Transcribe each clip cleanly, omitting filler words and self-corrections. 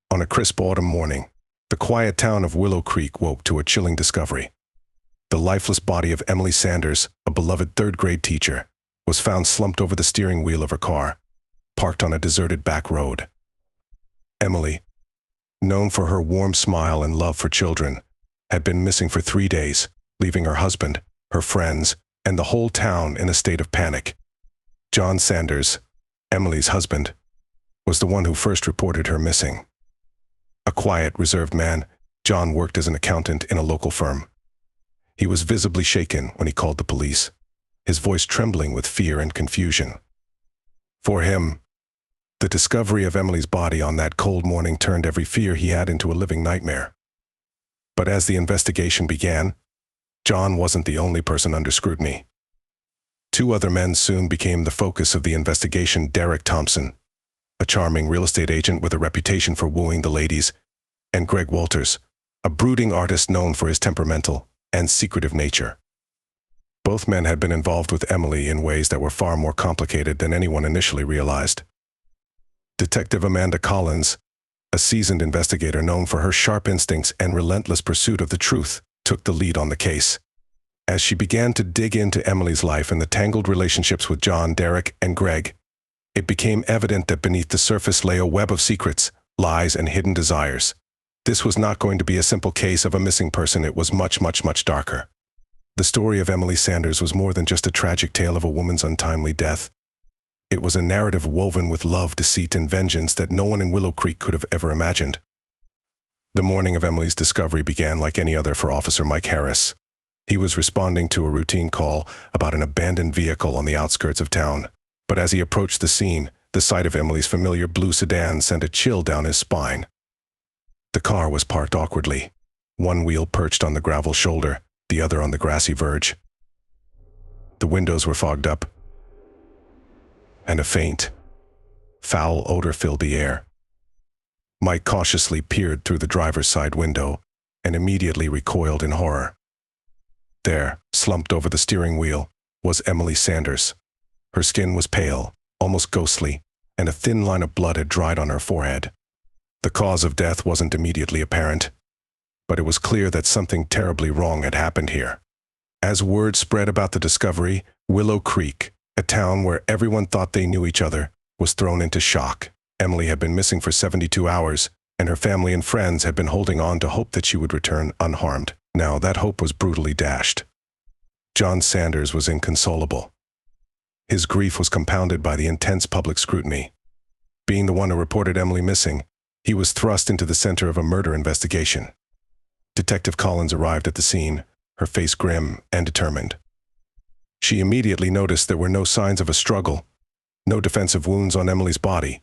On a crisp autumn morning, the quiet town of Willow Creek woke to a chilling discovery. The lifeless body of Emily Sanders, a beloved third-grade teacher, was found slumped over the steering wheel of her car, parked on a deserted back road. Emily, known for her warm smile and love for children, had been missing for 3 days, leaving her husband, her friends, and the whole town in a state of panic. John Sanders, Emily's husband, was the one who first reported her missing. A quiet, reserved man, John worked as an accountant in a local firm. He was visibly shaken when he called the police, his voice trembling with fear and confusion. For him, the discovery of Emily's body on that cold morning turned every fear he had into a living nightmare. But as the investigation began, John wasn't the only person under scrutiny. 2 other men soon became the focus of the investigation: Derek Thompson, a charming real estate agent with a reputation for wooing the ladies, and Greg Walters, a brooding artist known for his temperamental and secretive nature. Both men had been involved with Emily in ways that were far more complicated than anyone initially realized. Detective Amanda Collins, a seasoned investigator known for her sharp instincts and relentless pursuit of the truth, took the lead on the case. As she began to dig into Emily's life and the tangled relationships with John, Derek, and Greg, it became evident that beneath the surface lay a web of secrets, lies, and hidden desires. This was not going to be a simple case of a missing person. It was much, much, much darker. The story of Emily Sanders was more than just a tragic tale of a woman's untimely death. It was a narrative woven with love, deceit, and vengeance that no one in Willow Creek could have ever imagined. The morning of Emily's discovery began like any other for Officer Mike Harris. He was responding to a routine call about an abandoned vehicle on the outskirts of town. But as he approached the scene, the sight of Emily's familiar blue sedan sent a chill down his spine. The car was parked awkwardly, one wheel perched on the gravel shoulder, the other on the grassy verge. The windows were fogged up, and a faint, foul odor filled the air. Mike cautiously peered through the driver's side window and immediately recoiled in horror. There, slumped over the steering wheel, was Emily Sanders. Her skin was pale, almost ghostly, and a thin line of blood had dried on her forehead. The cause of death wasn't immediately apparent, but it was clear that something terribly wrong had happened here. As word spread about the discovery, Willow Creek, a town where everyone thought they knew each other, was thrown into shock. Emily had been missing for 72 hours, and her family and friends had been holding on to hope that she would return unharmed. Now that hope was brutally dashed. John Sanders was inconsolable. His grief was compounded by the intense public scrutiny. Being the one who reported Emily missing, he was thrust into the center of a murder investigation. Detective Collins arrived at the scene, her face grim and determined. She immediately noticed there were no signs of a struggle, no defensive wounds on Emily's body.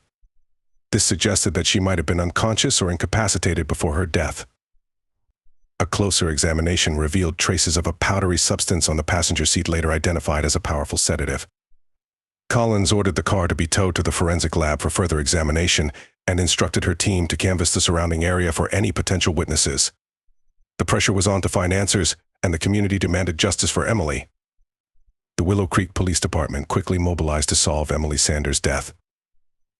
This suggested that she might have been unconscious or incapacitated before her death. A closer examination revealed traces of a powdery substance on the passenger seat, later identified as a powerful sedative. Collins ordered the car to be towed to the forensic lab for further examination and instructed her team to canvass the surrounding area for any potential witnesses. The pressure was on to find answers, and the community demanded justice for Emily. The Willow Creek Police Department quickly mobilized to solve Emily Sanders' death.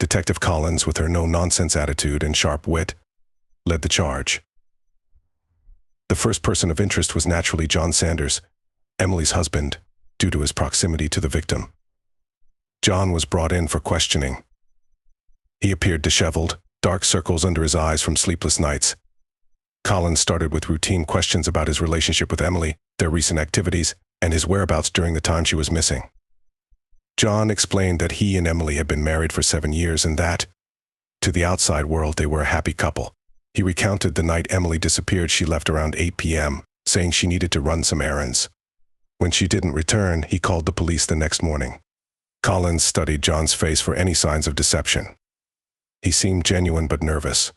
Detective Collins, with her no-nonsense attitude and sharp wit, led the charge. The first person of interest was naturally John Sanders, Emily's husband, due to his proximity to the victim. John was brought in for questioning. He appeared disheveled, dark circles under his eyes from sleepless nights. Collins started with routine questions about his relationship with Emily, their recent activities, and his whereabouts during the time she was missing. John explained that he and Emily had been married for 7 years and that, to the outside world, they were a happy couple. He recounted the night Emily disappeared. She left around 8 p.m., saying she needed to run some errands. When she didn't return, he called the police the next morning. Collins studied John's face for any signs of deception. He seemed genuine but nervous.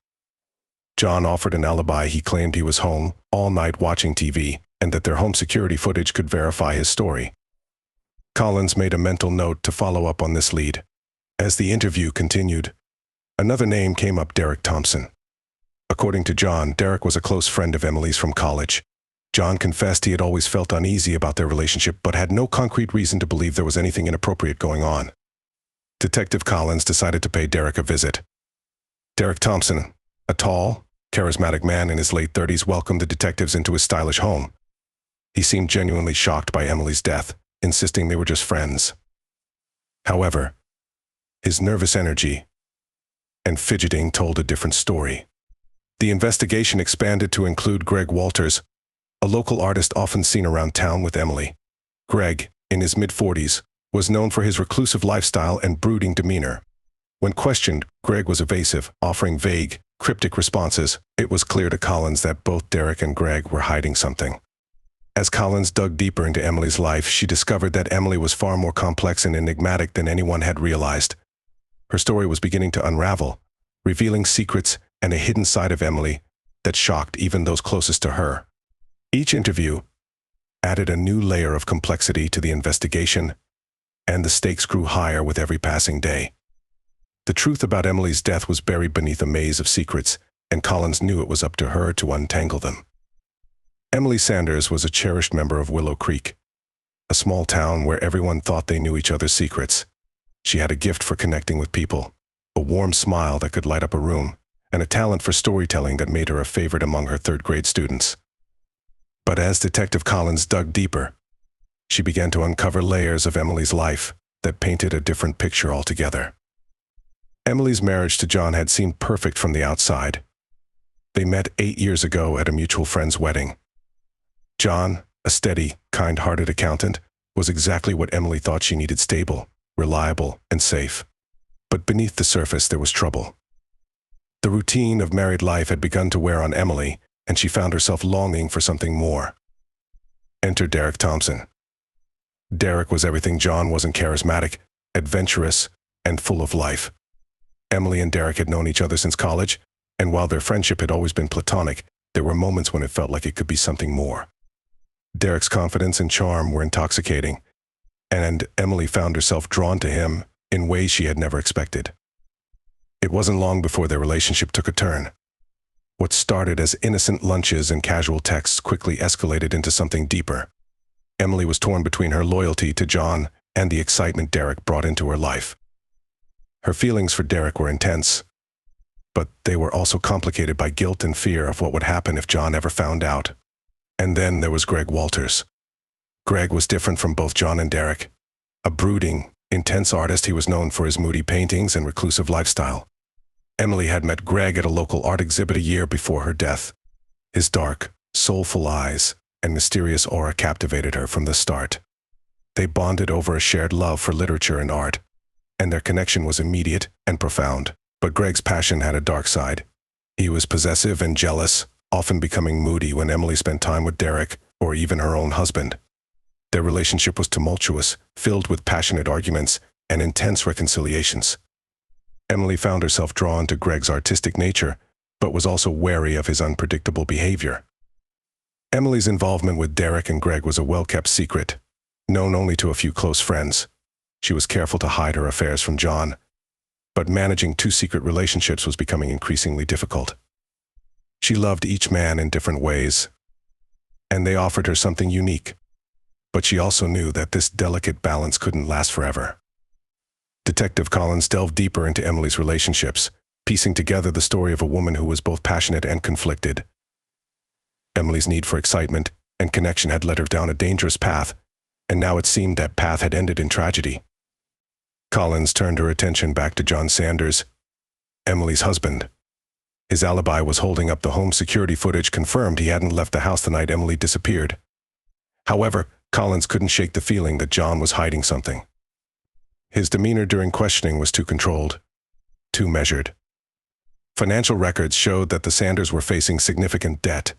John offered an alibi. He claimed he was home all night watching TV and that their home security footage could verify his story. Collins made a mental note to follow up on this lead. As the interview continued, another name came up: Derek Thompson. According to John, Derek was a close friend of Emily's from college. John confessed he had always felt uneasy about their relationship but had no concrete reason to believe there was anything inappropriate going on. Detective Collins decided to pay Derek a visit. "Derek Thompson, A tall, charismatic man in his late 30s welcomed the detectives into his stylish home. He seemed genuinely shocked by Emily's death, insisting they were just friends. However, his nervous energy and fidgeting told a different story. The investigation expanded to include Greg Walters, a local artist often seen around town with Emily. Greg, in his mid-40s, was known for his reclusive lifestyle and brooding demeanor. When questioned, Greg was evasive, offering vague, cryptic responses. It was clear to Collins that both Derek and Greg were hiding something. As Collins dug deeper into Emily's life, she discovered that Emily was far more complex and enigmatic than anyone had realized. Her story was beginning to unravel, revealing secrets and a hidden side of Emily that shocked even those closest to her. Each interview added a new layer of complexity to the investigation, and the stakes grew higher with every passing day. The truth about Emily's death was buried beneath a maze of secrets, and Collins knew it was up to her to untangle them. Emily Sanders was a cherished member of Willow Creek, a small town where everyone thought they knew each other's secrets. She had a gift for connecting with people, a warm smile that could light up a room, and a talent for storytelling that made her a favorite among her third-grade students. But as Detective Collins dug deeper, she began to uncover layers of Emily's life that painted a different picture altogether. Emily's marriage to John had seemed perfect from the outside. They met 8 years ago at a mutual friend's wedding. John, a steady, kind-hearted accountant, was exactly what Emily thought she needed: stable, reliable, and safe. But beneath the surface there was trouble. The routine of married life had begun to wear on Emily, and she found herself longing for something more. Enter Derek Thompson. Derek was everything John wasn't: charismatic, adventurous, and full of life. Emily and Derek had known each other since college, and while their friendship had always been platonic, there were moments when it felt like it could be something more. Derek's confidence and charm were intoxicating, and Emily found herself drawn to him in ways she had never expected. It wasn't long before their relationship took a turn. What started as innocent lunches and casual texts quickly escalated into something deeper. Emily was torn between her loyalty to John and the excitement Derek brought into her life. Her feelings for Derek were intense, but they were also complicated by guilt and fear of what would happen if John ever found out. And then there was Greg Walters. Greg was different from both John and Derek. A brooding, intense artist, he was known for his moody paintings and reclusive lifestyle. Emily had met Greg at a local art exhibit a year before her death. His dark, soulful eyes and mysterious aura captivated her from the start. They bonded over a shared love for literature and art, and their connection was immediate and profound. But Greg's passion had a dark side. He was possessive and jealous, often becoming moody when Emily spent time with Derek or even her own husband. Their relationship was tumultuous, filled with passionate arguments and intense reconciliations. Emily found herself drawn to Greg's artistic nature, but was also wary of his unpredictable behavior. Emily's involvement with Derek and Greg was a well-kept secret, known only to a few close friends. She was careful to hide her affairs from John, but managing two secret relationships was becoming increasingly difficult. She loved each man in different ways, and they offered her something unique. But she also knew that this delicate balance couldn't last forever. Detective Collins delved deeper into Emily's relationships, piecing together the story of a woman who was both passionate and conflicted. Emily's need for excitement and connection had led her down a dangerous path, and now it seemed that path had ended in tragedy. Collins turned her attention back to John Sanders, Emily's husband. His alibi was holding up. The home security footage confirmed he hadn't left the house the night Emily disappeared. However, Collins couldn't shake the feeling that John was hiding something. His demeanor during questioning was too controlled, too measured. Financial records showed that the Sanders were facing significant debt.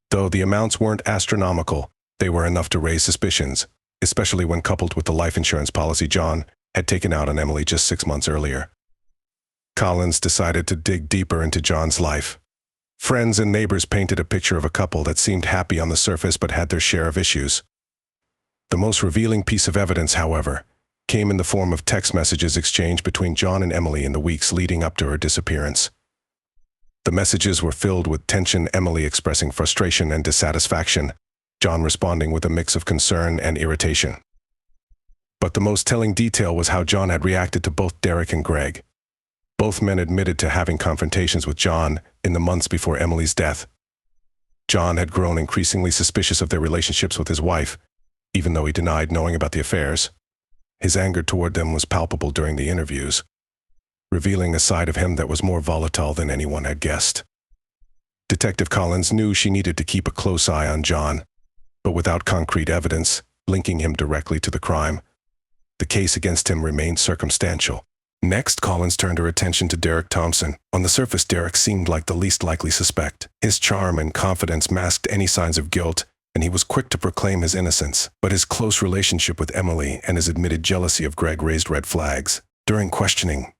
Though the amounts weren't astronomical, they were enough to raise suspicions, especially when coupled with the life insurance policy John had taken out on Emily just 6 months earlier. Collins decided to dig deeper into John's life. Friends and neighbors painted a picture of a couple that seemed happy on the surface but had their share of issues. The most revealing piece of evidence, however, came in the form of text messages exchanged between John and Emily in the weeks leading up to her disappearance. The messages were filled with tension, Emily expressing frustration and dissatisfaction, John responding with a mix of concern and irritation. But the most telling detail was how John had reacted to both Derek and Greg. Both men admitted to having confrontations with John in the months before Emily's death. John had grown increasingly suspicious of their relationships with his wife, even though he denied knowing about the affairs. His anger toward them was palpable during the interviews, revealing a side of him that was more volatile than anyone had guessed. Detective Collins knew she needed to keep a close eye on John, but without concrete evidence linking him directly to the crime, the case against him remained circumstantial. Next, Collins turned her attention to Derek Thompson. On the surface, Derek seemed like the least likely suspect. His charm and confidence masked any signs of guilt, and he was quick to proclaim his innocence. But his close relationship with Emily and his admitted jealousy of Greg raised red flags. During questioning,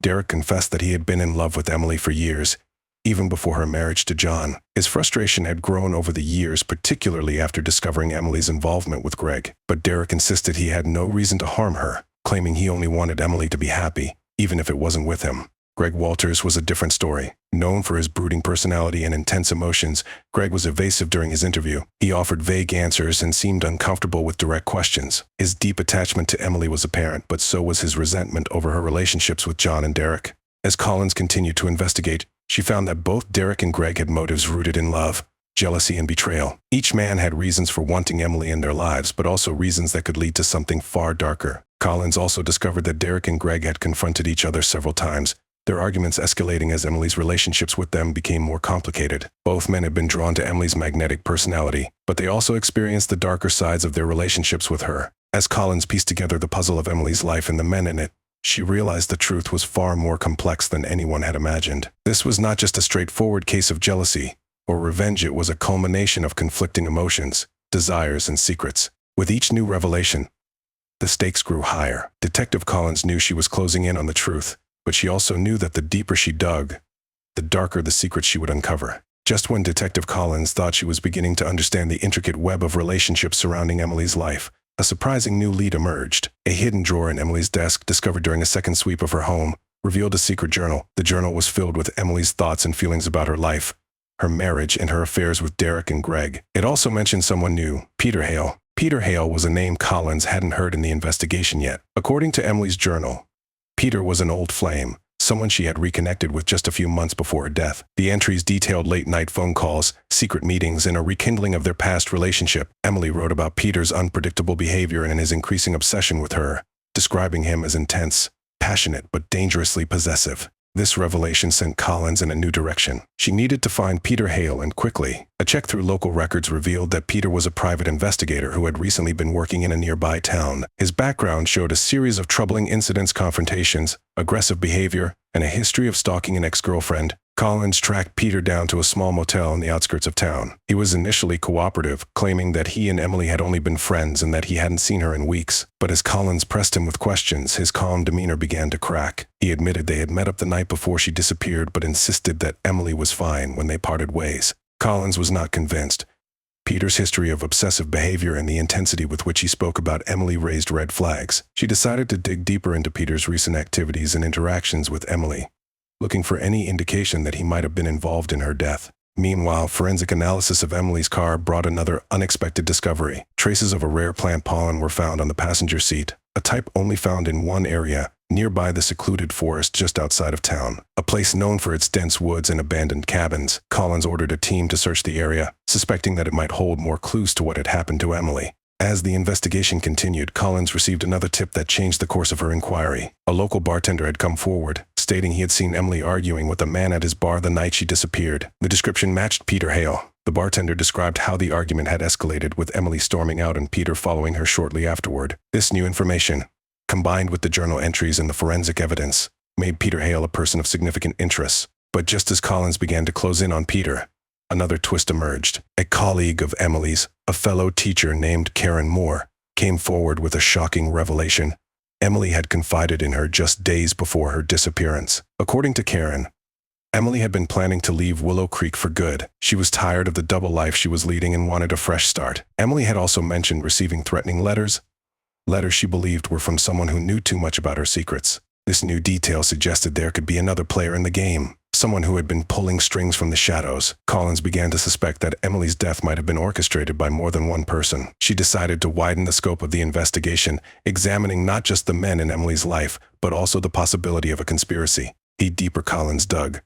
Derek confessed that he had been in love with Emily for years, even before her marriage to John. His frustration had grown over the years, particularly after discovering Emily's involvement with Greg. But Derek insisted he had no reason to harm her, claiming he only wanted Emily to be happy, even if it wasn't with him. Greg Walters was a different story. Known for his brooding personality and intense emotions, Greg was evasive during his interview. He offered vague answers and seemed uncomfortable with direct questions. His deep attachment to Emily was apparent, but so was his resentment over her relationships with John and Derek. As Collins continued to investigate, she found that both Derek and Greg had motives rooted in love, jealousy, and betrayal. Each man had reasons for wanting Emily in their lives, but also reasons that could lead to something far darker. Collins also discovered that Derek and Greg had confronted each other several times, their arguments escalating as Emily's relationships with them became more complicated. Both men had been drawn to Emily's magnetic personality, but they also experienced the darker sides of their relationships with her. As Collins pieced together the puzzle of Emily's life and the men in it, she realized the truth was far more complex than anyone had imagined. This was not just a straightforward case of jealousy or revenge, it was a culmination of conflicting emotions, desires, and secrets. With each new revelation, the stakes grew higher. Detective Collins knew she was closing in on the truth, but she also knew that the deeper she dug, the darker the secrets she would uncover. Just when Detective Collins thought she was beginning to understand the intricate web of relationships surrounding Emily's life, a surprising new lead emerged. A hidden drawer in Emily's desk, discovered during a second sweep of her home, revealed a secret journal. The journal was filled with Emily's thoughts and feelings about her life, her marriage, and her affairs with Derek and Greg. It also mentioned someone new, Peter Hale. Peter Hale was a name Collins hadn't heard in the investigation yet. According to Emily's journal, Peter was an old flame, someone she had reconnected with just a few months before her death. The entries detailed late-night phone calls, secret meetings, and a rekindling of their past relationship. Emily wrote about Peter's unpredictable behavior and his increasing obsession with her, describing him as intense, passionate, but dangerously possessive. This revelation sent Collins in a new direction. She needed to find Peter Hale, and quickly. A check through local records revealed that Peter was a private investigator who had recently been working in a nearby town. His background showed a series of troubling incidents, confrontations, aggressive behavior, and a history of stalking an ex-girlfriend. Collins tracked Peter down to a small motel on the outskirts of town. He was initially cooperative, claiming that he and Emily had only been friends and that he hadn't seen her in weeks. But as Collins pressed him with questions, his calm demeanor began to crack. He admitted they had met up the night before she disappeared, but insisted that Emily was fine when they parted ways. Collins was not convinced. Peter's history of obsessive behavior and the intensity with which he spoke about Emily raised red flags. She decided to dig deeper into Peter's recent activities and interactions with Emily, looking for any indication that he might have been involved in her death. Meanwhile, forensic analysis of Emily's car brought another unexpected discovery. Traces of a rare plant pollen were found on the passenger seat, a type only found in one area, nearby the secluded forest just outside of town, a place known for its dense woods and abandoned cabins. Collins ordered a team to search the area, suspecting that it might hold more clues to what had happened to Emily. As the investigation continued, Collins received another tip that changed the course of her inquiry. A local bartender had come forward, stating he had seen Emily arguing with a man at his bar the night she disappeared. The description matched Peter Hale. The bartender described how the argument had escalated, with Emily storming out and Peter following her shortly afterward. This new information, combined with the journal entries and the forensic evidence, made Peter Hale a person of significant interest. But just as Collins began to close in on Peter, another twist emerged. A colleague of Emily's, a fellow teacher named Karen Moore, came forward with a shocking revelation. Emily had confided in her just days before her disappearance. According to Karen, Emily had been planning to leave Willow Creek for good. She was tired of the double life she was leading and wanted a fresh start. Emily had also mentioned receiving threatening letters she believed were from someone who knew too much about her secrets. This new detail suggested there could be another player in the game, someone who had been pulling strings from the shadows. Collins began to suspect that Emily's death might have been orchestrated by more than one person. She decided to widen the scope of the investigation, examining not just the men in Emily's life, but also the possibility of a conspiracy. The deeper Collins dug,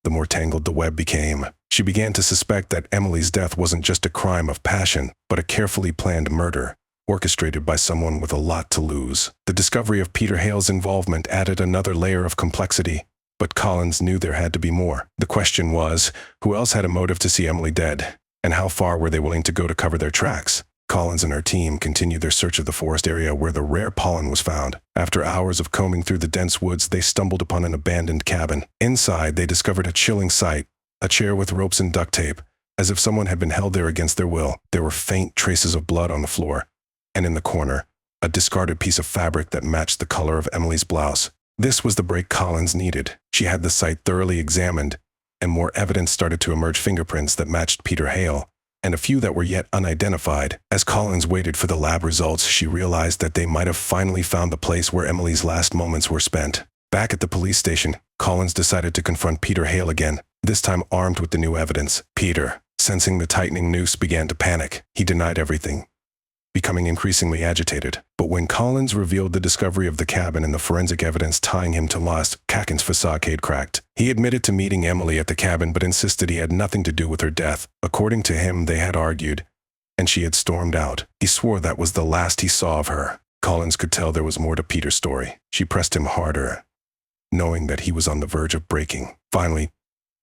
the more tangled the web became. She began to suspect that Emily's death wasn't just a crime of passion, but a carefully planned murder, orchestrated by someone with a lot to lose. The discovery of Peter Hale's involvement added another layer of complexity, but Collins knew there had to be more. The question was, who else had a motive to see Emily dead, and how far were they willing to go to cover their tracks? Collins and her team continued their search of the forest area where the rare pollen was found. After hours of combing through the dense woods, they stumbled upon an abandoned cabin. Inside, they discovered a chilling sight, a chair with ropes and duct tape, as if someone had been held there against their will. There were faint traces of blood on the floor, and in the corner, a discarded piece of fabric that matched the color of Emily's blouse. This was the break Collins needed. She had the site thoroughly examined, and more evidence started to emerge: fingerprints that matched Peter Hale, and a few that were yet unidentified. As Collins waited for the lab results, she realized that they might have finally found the place where Emily's last moments were spent. Back at the police station, Collins decided to confront Peter Hale again, this time armed with the new evidence. Peter, sensing the tightening noose, began to panic. He denied everything, becoming increasingly agitated. But when Collins revealed the discovery of the cabin and the forensic evidence tying him to Lost, Kakin's facade cracked. He admitted to meeting Emily at the cabin but insisted he had nothing to do with her death. According to him, they had argued, and she had stormed out. He swore that was the last he saw of her. Collins could tell there was more to Peter's story. She pressed him harder, knowing that he was on the verge of breaking. Finally,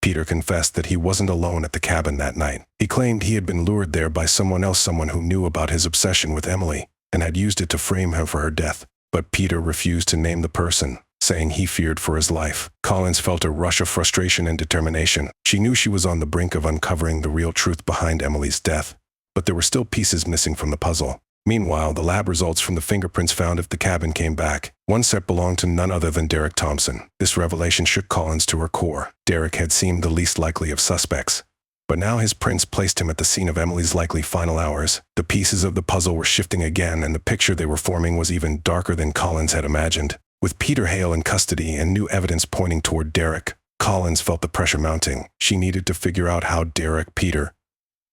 Peter confessed that he wasn't alone at the cabin that night. He claimed he had been lured there by someone else, someone who knew about his obsession with Emily, and had used it to frame him for her death. But Peter refused to name the person, saying he feared for his life. Collins felt a rush of frustration and determination. She knew she was on the brink of uncovering the real truth behind Emily's death, but there were still pieces missing from the puzzle. Meanwhile, the lab results from the fingerprints found at the cabin came back. One set belonged to none other than Derek Thompson. This revelation shook Collins to her core. Derek had seemed the least likely of suspects, but now his prints placed him at the scene of Emily's likely final hours. The pieces of the puzzle were shifting again, and the picture they were forming was even darker than Collins had imagined. With Peter Hale in custody and new evidence pointing toward Derek, Collins felt the pressure mounting. She needed to figure out how Derek, Peter,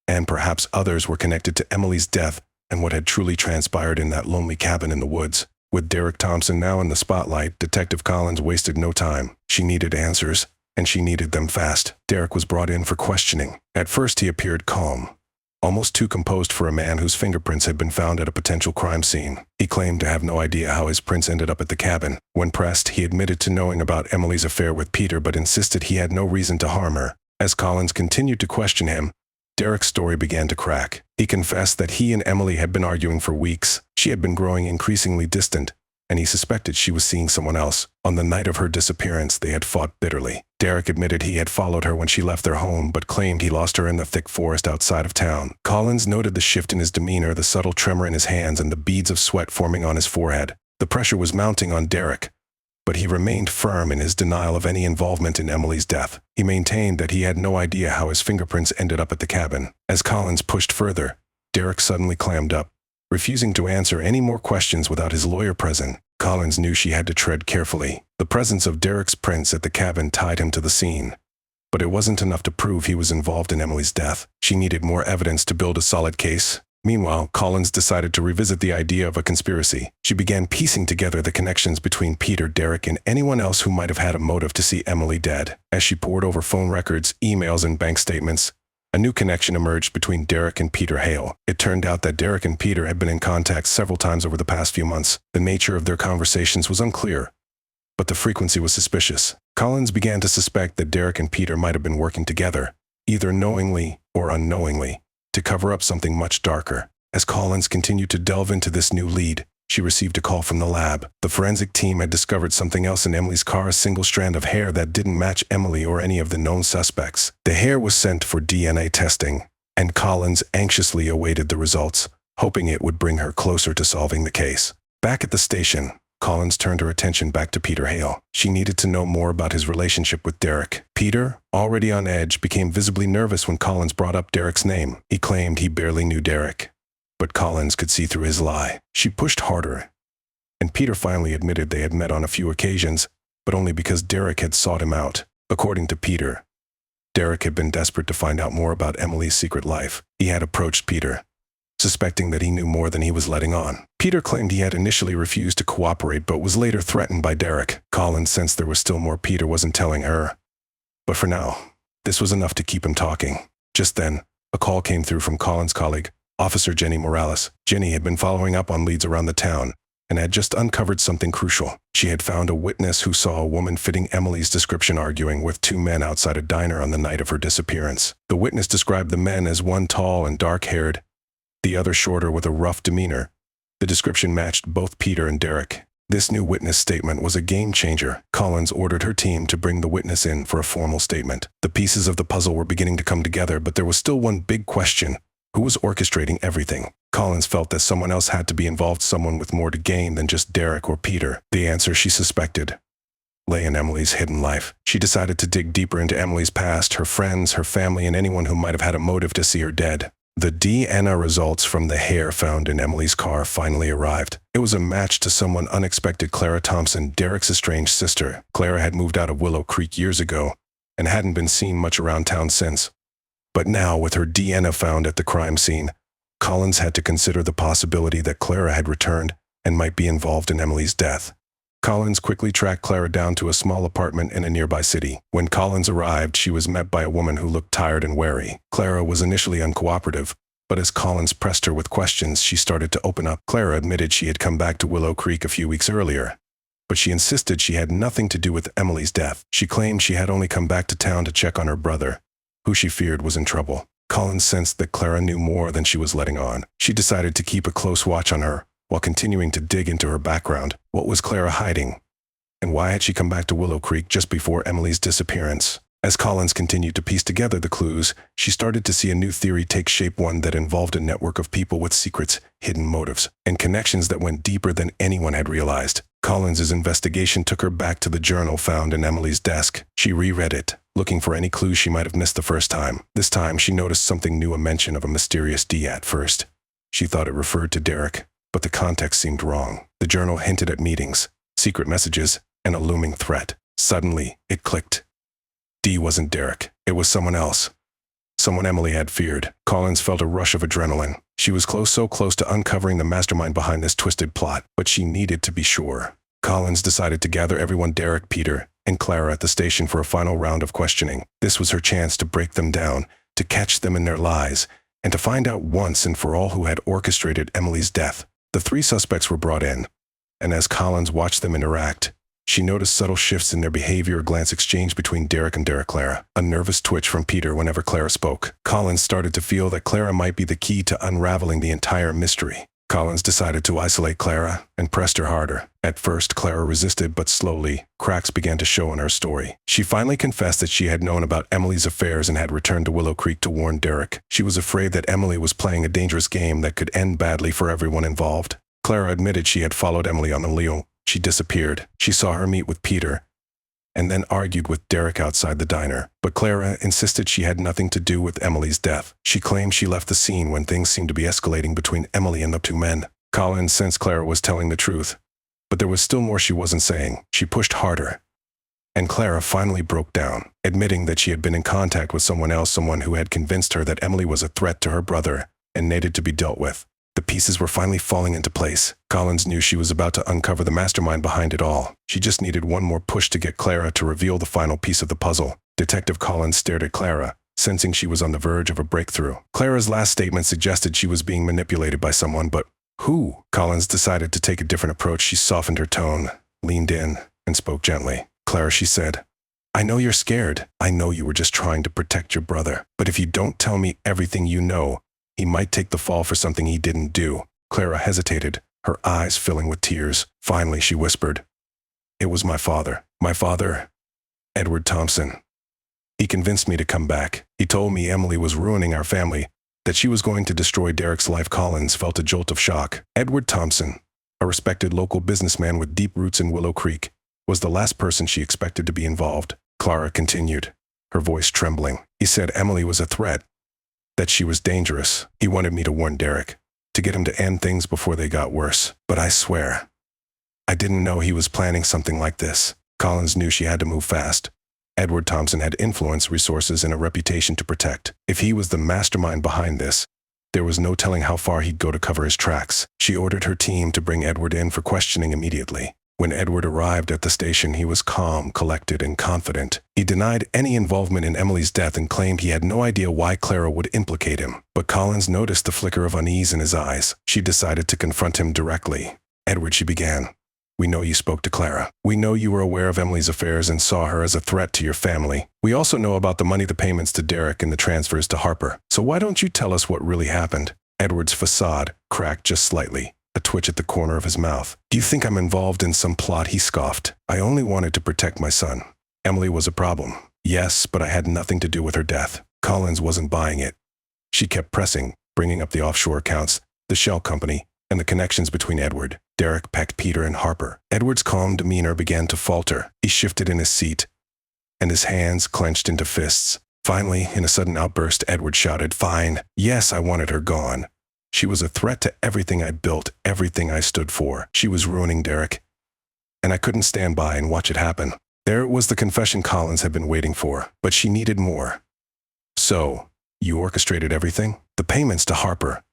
and perhaps others were connected to Emily's death and what had truly transpired in that lonely cabin in the woods. With Derek Thompson now in the spotlight, Detective Collins wasted no time. She needed answers, and she needed them fast. Derek was brought in for questioning. At first he appeared calm, almost too composed for a man whose fingerprints had been found at a potential crime scene. He claimed to have no idea how his prints ended up at the cabin. When pressed, he admitted to knowing about Emily's affair with Peter, but insisted he had no reason to harm her. As Collins continued to question him, Derek's story began to crack. He confessed that he and Emily had been arguing for weeks. She had been growing increasingly distant, and he suspected she was seeing someone else. On the night of her disappearance, they had fought bitterly. Derek admitted he had followed her when she left their home, but claimed he lost her in the thick forest outside of town. Collins noted the shift in his demeanor, the subtle tremor in his hands, and the beads of sweat forming on his forehead. The pressure was mounting on Derek, but he remained firm in his denial of any involvement in Emily's death. He maintained that he had no idea how his fingerprints ended up at the cabin. As Collins pushed further, Derek suddenly clammed up, refusing to answer any more questions without his lawyer present. Collins knew she had to tread carefully. The presence of Derek's prints at the cabin tied him to the scene, but it wasn't enough to prove he was involved in Emily's death. She needed more evidence to build a solid case. Meanwhile, Collins decided to revisit the idea of a conspiracy. She began piecing together the connections between Peter, Derek, and anyone else who might have had a motive to see Emily dead. As she pored over phone records, emails, and bank statements, a new connection emerged between Derek and Peter Hale. It turned out that Derek and Peter had been in contact several times over the past few months. The nature of their conversations was unclear, but the frequency was suspicious. Collins began to suspect that Derek and Peter might have been working together, either knowingly or unknowingly, to cover up something much darker. As Collins continued to delve into this new lead, she received a call from the lab. The forensic team had discovered something else in Emily's car, a single strand of hair that didn't match Emily or any of the known suspects. The hair was sent for DNA testing, and Collins anxiously awaited the results, hoping it would bring her closer to solving the case. Back at the station, Collins turned her attention back to Peter Hale. She needed to know more about his relationship with Derek. Peter, already on edge, became visibly nervous when Collins brought up Derek's name. He claimed he barely knew Derek, but Collins could see through his lie. She pushed harder, and Peter finally admitted they had met on a few occasions, but only because Derek had sought him out. According to Peter, Derek had been desperate to find out more about Emily's secret life. He had approached Peter, suspecting that he knew more than he was letting on. Peter claimed he had initially refused to cooperate but was later threatened by Derek. Collins sensed there was still more Peter wasn't telling her. But for now, this was enough to keep him talking. Just then, a call came through from Collins' colleague, Officer Jenny Morales. Jenny had been following up on leads around the town and had just uncovered something crucial. She had found a witness who saw a woman fitting Emily's description arguing with two men outside a diner on the night of her disappearance. The witness described the men as one tall and dark-haired, the other shorter with a rough demeanor. The description matched both Peter and Derek. This new witness statement was a game-changer. Collins ordered her team to bring the witness in for a formal statement. The pieces of the puzzle were beginning to come together, but there was still one big question. Who was orchestrating everything? Collins felt that someone else had to be involved, someone with more to gain than just Derek or Peter. The answer, she suspected, lay in Emily's hidden life. She decided to dig deeper into Emily's past, her friends, her family, and anyone who might have had a motive to see her dead. The DNA results from the hair found in Emily's car finally arrived. It was a match to someone unexpected: Clara Thompson, Derek's estranged sister. Clara had moved out of Willow Creek years ago and hadn't been seen much around town since. But now, with her DNA found at the crime scene, Collins had to consider the possibility that Clara had returned and might be involved in Emily's death. Collins quickly tracked Clara down to a small apartment in a nearby city. When Collins arrived, she was met by a woman who looked tired and wary. Clara was initially uncooperative, but as Collins pressed her with questions, she started to open up. Clara admitted she had come back to Willow Creek a few weeks earlier, but she insisted she had nothing to do with Emily's death. She claimed she had only come back to town to check on her brother, who she feared was in trouble. Collins sensed that Clara knew more than she was letting on. She decided to keep a close watch on her, while continuing to dig into her background. What was Clara hiding? And why had she come back to Willow Creek just before Emily's disappearance? As Collins continued to piece together the clues, she started to see a new theory take shape, one that involved a network of people with secrets, hidden motives, and connections that went deeper than anyone had realized. Collins's investigation took her back to the journal found in Emily's desk. She reread it, looking for any clues she might have missed the first time. This time, she noticed something new: a mention of a mysterious D. At first, she thought it referred to Derek, but the context seemed wrong. The journal hinted at meetings, secret messages, and a looming threat. Suddenly, it clicked. D wasn't Derek. It was someone else. Someone Emily had feared. Collins felt a rush of adrenaline. She was so close to uncovering the mastermind behind this twisted plot, but she needed to be sure. Collins decided to gather everyone: Derek, Peter, and Clara at the station for a final round of questioning. This was her chance to break them down, to catch them in their lies, and to find out once and for all who had orchestrated Emily's death. The three suspects were brought in, and as Collins watched them interact, she noticed subtle shifts in their behavior. A glance exchanged between Derek and Clara, a nervous twitch from Peter whenever Clara spoke. Collins started to feel that Clara might be the key to unraveling the entire mystery. Collins decided to isolate Clara and pressed her harder. At first, Clara resisted, but slowly, cracks began to show in her story. She finally confessed that she had known about Emily's affairs and had returned to Willow Creek to warn Derek. She was afraid that Emily was playing a dangerous game that could end badly for everyone involved. Clara admitted she had followed Emily on the Leo. She disappeared. She saw her meet with Peter and then argued with Derek outside the diner. But Clara insisted she had nothing to do with Emily's death. She claimed she left the scene when things seemed to be escalating between Emily and the two men. Collins sensed Clara was telling the truth, but there was still more she wasn't saying. She pushed harder, and Clara finally broke down, admitting that she had been in contact with someone else, someone who had convinced her that Emily was a threat to her brother and needed to be dealt with. The pieces were finally falling into place. Collins knew she was about to uncover the mastermind behind it all. She just needed one more push to get Clara to reveal the final piece of the puzzle. Detective Collins stared at Clara, sensing she was on the verge of a breakthrough. Clara's last statement suggested she was being manipulated by someone, but who? Collins decided to take a different approach. She softened her tone, leaned in, and spoke gently. Clara, she said, I know you're scared. I know you were just trying to protect your brother. But if you don't tell me everything you know, he might take the fall for something he didn't do. Clara hesitated, her eyes filling with tears. Finally, she whispered, It was my father. My father, Edward Thompson. He convinced me to come back. He told me Emily was ruining our family, that she was going to destroy Derek's life. Collins felt a jolt of shock. Edward Thompson, a respected local businessman with deep roots in Willow Creek, was the last person she expected to be involved. Clara continued, her voice trembling. He said Emily was a threat, that she was dangerous. He wanted me to warn Derek, to get him to end things before they got worse. But I swear, I didn't know he was planning something like this. Collins knew she had to move fast. Edward Thompson had influence, resources, and a reputation to protect. If he was the mastermind behind this, There was no telling how far he'd go to cover his tracks. She ordered her team to bring Edward in for questioning immediately. When Edward arrived at the station, he was calm, collected, and confident. He denied any involvement in Emily's death and claimed he had no idea why Clara would implicate him. But Collins noticed the flicker of unease in his eyes. She decided to confront him directly. "Edward," she began, "we know you spoke to Clara. We know you were aware of Emily's affairs and saw her as a threat to your family. We also know about the money, the payments to Derek, and the transfers to Harper. So why don't you tell us what really happened?" Edward's facade cracked just slightly, a twitch at the corner of his mouth. "Do you think I'm involved in some plot?" he scoffed. "I only wanted to protect my son. Emily was a problem. Yes, but I had nothing to do with her death." Collins wasn't buying it. She kept pressing, bringing up the offshore accounts, the shell company, and the connections between Edward, Derek, Peck, Peter, and Harper. Edward's calm demeanor began to falter. He shifted in his seat, and his hands clenched into fists. Finally, in a sudden outburst, Edward shouted, "Fine. Yes, I wanted her gone. She was a threat to everything I built, everything I stood for. She was ruining Derek, and I couldn't stand by and watch it happen." There was the confession Collins had been waiting for, but she needed more. "So, you orchestrated everything? The payments to Harper,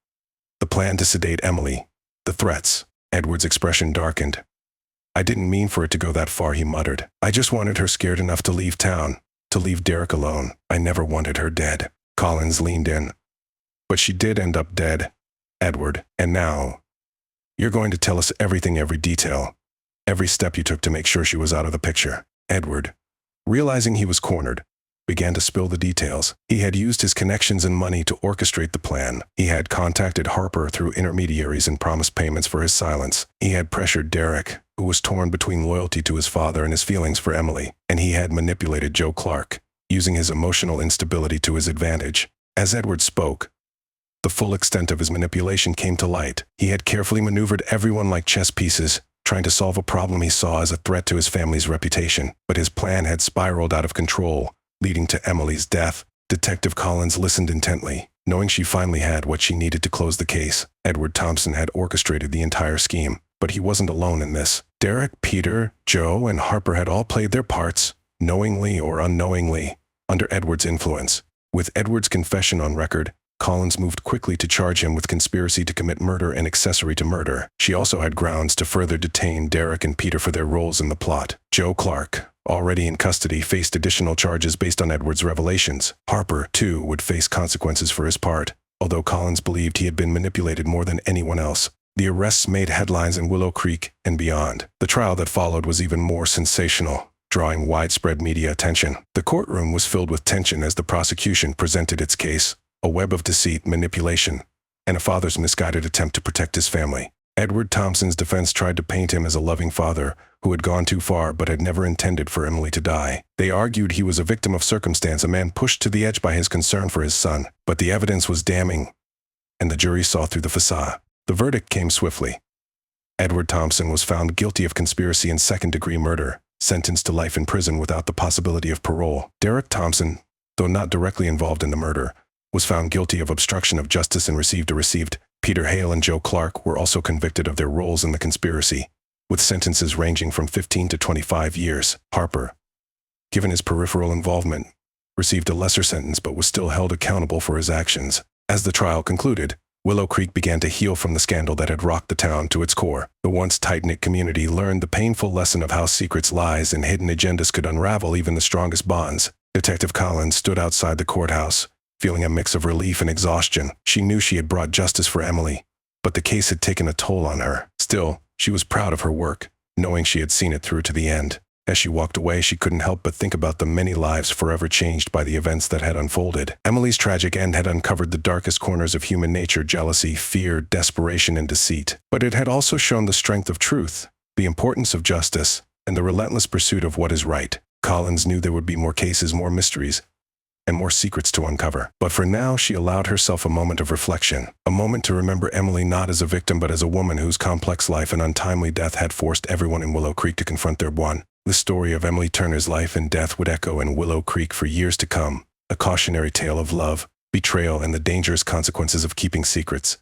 the plan to sedate Emily, the threats?" Edward's expression darkened. "I didn't mean for it to go that far," he muttered. "I just wanted her scared enough to leave town, to leave Derek alone. I never wanted her dead." Collins leaned in. "But she did end up dead, Edward, and now you're going to tell us everything, every detail, every step you took to make sure she was out of the picture." Edward, realizing he was cornered, began to spill the details. He had used his connections and money to orchestrate the plan. He had contacted Harper through intermediaries and promised payments for his silence. He had pressured Derek, who was torn between loyalty to his father and his feelings for Emily. And he had manipulated Joe Clark, using his emotional instability to his advantage. As Edward spoke, the full extent of his manipulation came to light. He had carefully maneuvered everyone like chess pieces, trying to solve a problem he saw as a threat to his family's reputation. But his plan had spiraled out of control, leading to Emily's death. Detective Collins listened intently, knowing she finally had what she needed to close the case. Edward Thompson had orchestrated the entire scheme, but he wasn't alone in this. Derek, Peter, Joe, and Harper had all played their parts, knowingly or unknowingly, under Edward's influence. With Edward's confession on record, Collins moved quickly to charge him with conspiracy to commit murder and accessory to murder. She also had grounds to further detain Derek and Peter for their roles in the plot. Joe Clark, already in custody, faced additional charges based on Edward's revelations. Harper, too, would face consequences for his part, although Collins believed he had been manipulated more than anyone else. The arrests made headlines in Willow Creek and beyond. The trial that followed was even more sensational, drawing widespread media attention. The courtroom was filled with tension as the prosecution presented its case, a web of deceit, manipulation, and a father's misguided attempt to protect his family. Edward Thompson's defense tried to paint him as a loving father who had gone too far but had never intended for Emily to die. They argued he was a victim of circumstance, a man pushed to the edge by his concern for his son. But the evidence was damning, and the jury saw through the facade. The verdict came swiftly. Edward Thompson was found guilty of conspiracy and second-degree murder, sentenced to life in prison without the possibility of parole. Derek Thompson, though not directly involved in the murder, was found guilty of obstruction of justice and received a receipt. Peter Hale and Joe Clark were also convicted of their roles in the conspiracy, with sentences ranging from 15 to 25 years. Harper, given his peripheral involvement, received a lesser sentence but was still held accountable for his actions. As the trial concluded, Willow Creek began to heal from the scandal that had rocked the town to its core. The once tight-knit community learned the painful lesson of how secrets, lies, and hidden agendas could unravel even the strongest bonds. Detective Collins stood outside the courthouse, feeling a mix of relief and exhaustion. She knew she had brought justice for Emily, but the case had taken a toll on her. Still, she was proud of her work, knowing she had seen it through to the end. As she walked away, she couldn't help but think about the many lives forever changed by the events that had unfolded. Emily's tragic end had uncovered the darkest corners of human nature: jealousy, fear, desperation, and deceit. But it had also shown the strength of truth, the importance of justice, and the relentless pursuit of what is right. Collins knew there would be more cases, more mysteries, and more secrets to uncover. But for now, she allowed herself a moment of reflection, a moment to remember Emily not as a victim but as a woman whose complex life and untimely death had forced everyone in Willow Creek to confront their one. The story of Emily Turner's life and death would echo in Willow Creek for years to come, a cautionary tale of love, betrayal, and the dangerous consequences of keeping secrets.